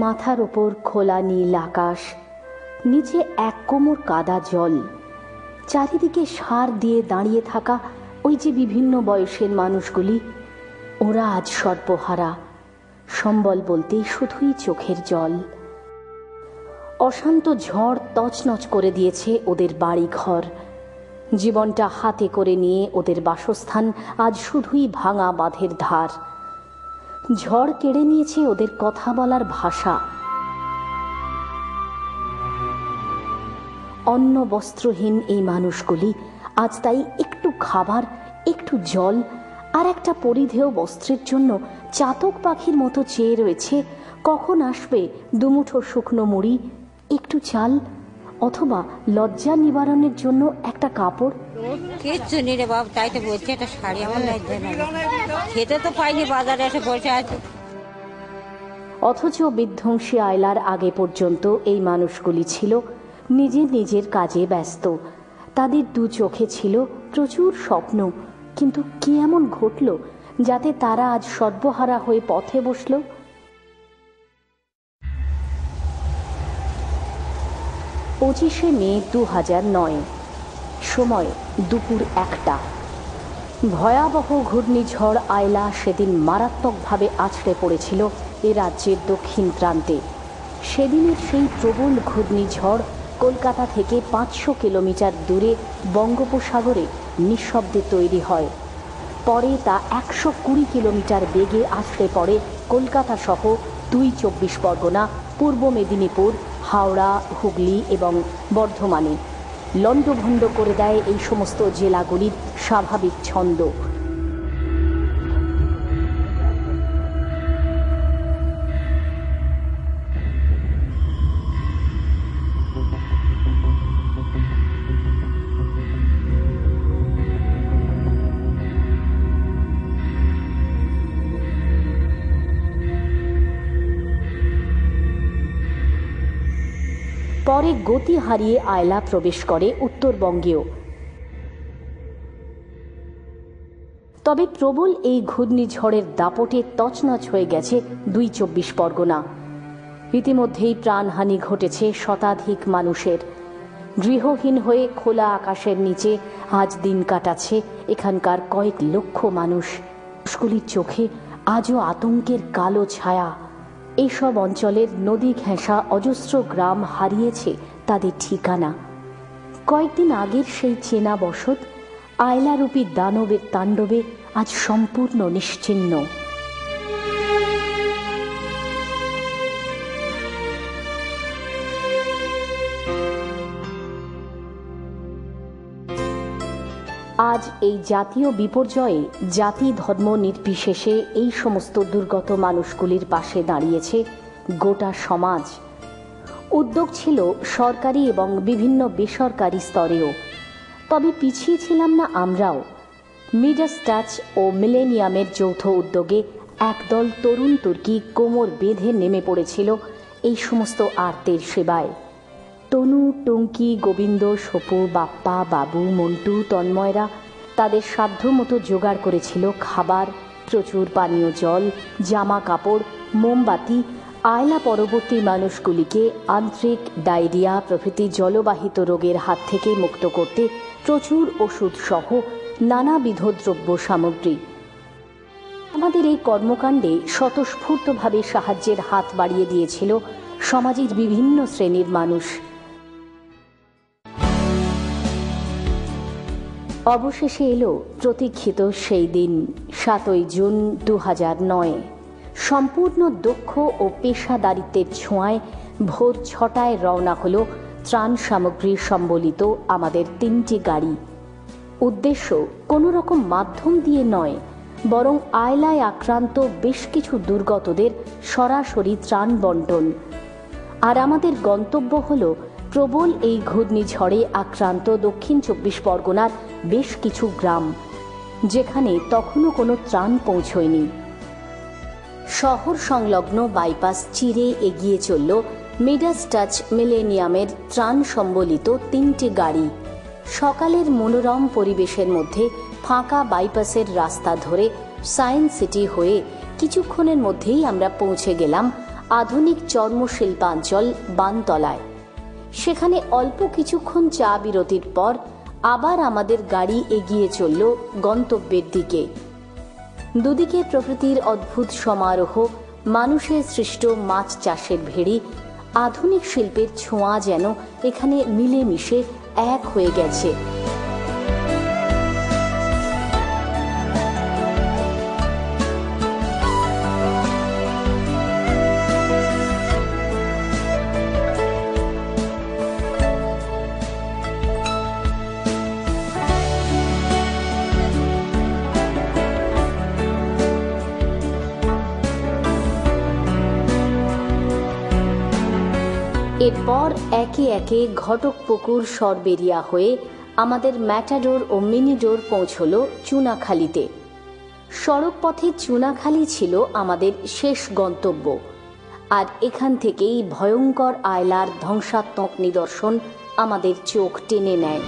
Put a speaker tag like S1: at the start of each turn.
S1: মাথার ওপর খোলা নীল আকাশ, নিচে এক কোমর কাদা জল, চারিদিকে সার দিয়ে দাঁড়িয়ে থাকা ওই যে বিভিন্ন বয়সের মানুষগুলি, ওরা আজ সর্বহারা। সম্বল বলতেই শুধুই চোখের জল। অশান্ত ঝড় তছনছ করে দিয়েছে ওদের বাড়ি ঘর। জীবনটা হাতে করে নিয়ে ওদের বাসস্থান আজ শুধুই ভাঙা বাঁধের ধার। ঝড় কেড়ে নিয়েছে ওদের কথা বলার ভাষা। অন্ন বস্ত্রহীন এই মানুষগুলি আজ তাই একটু খাবার, একটু জল আর একটা পরিধেয় বস্ত্রের জন্য চাতক পাখির মতো চেয়ে রয়েছে কখন আসবে দুমুঠো শুকনো মুড়ি, একটু চাল, অথবা লজ্জা নিবারণের জন্য একটা কাপড়।
S2: কিচ্ছু নেই রে বাবু, তাই তো বলছি একটা শাড়ি আমার খেতে তো পাইনি, বাজারে এসে বসে আছে।
S1: অথচ বিধ্বংসী আয়লার আগে পর্যন্ত এই মানুষগুলি ছিল নিজের নিজের কাজে ব্যস্ত। তাদের দু চোখে ছিল প্রচুর স্বপ্ন, কিন্তু কি এমন ঘটল যাতে তারা আজ সর্বহারা হয়ে পথে বসল? 25শে মে 2009, সময় দুপুর 1টা। ভয়াবহ ঘূর্ণিঝড় আয়লা সেদিন মারাত্মকভাবে আছড়ে পড়েছিল এ রাজ্যের দক্ষিণ প্রান্তে। সেদিনের সেই প্রবল ঘূর্ণিঝড় কলকাতা থেকে 500 কিলোমিটার দূরে বঙ্গোপসাগরে নিঃশব্দে তৈরি হয়। পরে তা 120 কিলোমিটার বেগে আছড়ে পড়ে কলকাতা সহ 2 24 পরগনা, পূর্ব মেদিনীপুর, হাওড়া, হুগলি এবং বর্ধমানে। লণ্ডভণ্ড করে দেয় এই সমস্ত জেলাগুলির স্বাভাবিক ছন্দ। পরে গতি হারিয়ে আয়লা প্রবেশ করে উত্তরবঙ্গেও। তবে প্রবল এই ঘূর্ণিঝড়ের দাপটে তছনছ হয়ে গেছে 2 24 পরগনা। ইতিমধ্যেই প্রাণহানি ঘটেছে শতাধিক মানুষের। গৃহহীন হয়ে খোলা আকাশের নিচে আজ দিন কাটাচ্ছে এখানকার কয়েক লক্ষ মানুষ। মানুষগুলির চোখে আজও আতঙ্কের কালো ছায়া। এইসব অঞ্চলের নদী ঘেঁষা অজস্র গ্রাম হারিয়েছে তাদের ঠিকানা। কয়েকদিন আগের সেই চেনা বসত আয়লারূপী দানবের তাণ্ডবে আজ সম্পূর্ণ নিশ্চিহ্ন। আজ এই জাতীয় বিপর্যয়ে জাতি ধর্ম নির্বিশেষে এই সমস্ত দুর্গত মানুষগুলির পাশে দাঁড়িয়েছে গোটা সমাজ। উদ্যোগ ছিল সরকারি এবং বিভিন্ন বেসরকারি স্তরেও। তবে পিছিয়ে ছিলাম না আমরাও। মিডাস টাচ ও মিলেনিয়ামের যৌথ উদ্যোগে একদল তরুণ তুর্কি কোমর বেঁধে নেমে পড়েছিল এই সমস্ত আর্তের সেবায়। তনু, টুঙ্কি, গোবিন্দ, সপু, বাপ্পা, বাবু, মন্টু, তন্ময়রা তাদের সাধ্যমতো জোগাড় করেছিল খাবার, প্রচুর পানীয় জল, জামা কাপড়, মোমবাতি, আয়লা পরবর্তী মানুষগুলিকে আন্ত্রিক, ডায়রিয়া প্রভৃতি জলবাহিত রোগের হাত থেকে মুক্ত করতে প্রচুর ওষুধ সহ নানাবিধ দ্রব্য সামগ্রী। আমাদের এই কর্মকাণ্ডে স্বতঃস্ফূর্তভাবে সাহায্যের হাত বাড়িয়ে দিয়েছিল সমাজের বিভিন্ন শ্রেণীর মানুষ। অবশেষে এলো প্রতীক্ষিত সেই দিন, 7ই জুন 2009। সম্পূর্ণ দক্ষ ও পেশাদারিত্বের ছোঁয়ায় ভোর 6টায় রওনা হলো ত্রাণ সামগ্রী সম্বলিত আমাদের 3টি গাড়ি। উদ্দেশ্য কোনো রকম মাধ্যম দিয়ে নয়, বরং আয়লায় আক্রান্ত বেশ কিছু দুর্গতদের সরাসরি ত্রাণ বন্টন। আর আমাদের গন্তব্য হল প্রবল এই ঘূর্ণিঝড়ে আক্রান্ত দক্ষিণ 24 পরগনার বেশ কিছু গ্রাম, যেখানে তখনও কোনো ত্রাণ পৌঁছয়নি। শহর সংলগ্ন বাইপাস চিরে এগিয়ে চলল মিডাস টাচ মিলেনিয়ামের ত্রাণ সম্বলিত 3টি গাড়ি। সকালের মনোরম পরিবেশের মধ্যে ফাঁকা বাইপাসের রাস্তা ধরে সায়েন্স সিটি হয়ে কিছুক্ষণের মধ্যেই আমরা পৌঁছে গেলাম আধুনিক চর্মশিল্পাঞ্চল বানতলায়। সেখানে অল্প কিছুক্ষণ চা বিরতির পর আবার আমাদের গাড়ি এগিয়ে চলল গন্তব্যের দিকে। দুদিকে প্রকৃতির অদ্ভুত সমারোহ, মানুষের সৃষ্ট মাছ চাষের ভেড়ি, আধুনিক শিল্পের ছোঁয়া যেন এখানে মিলেমিশে এক হয়ে গেছে। এরপর একে একে ঘটকপুকুর সরবেরিয়া হয়ে আমাদের ম্যাটাডোর ও মিনিডোর পৌঁছল চুনাখালীতে। সড়ক পথে চুনাখালী ছিল আমাদের শেষ গন্তব্য, আর এখান থেকেই ভয়ঙ্কর আয়লার ধ্বংসাত্মক নিদর্শন আমাদের চোখ টেনে নেয়।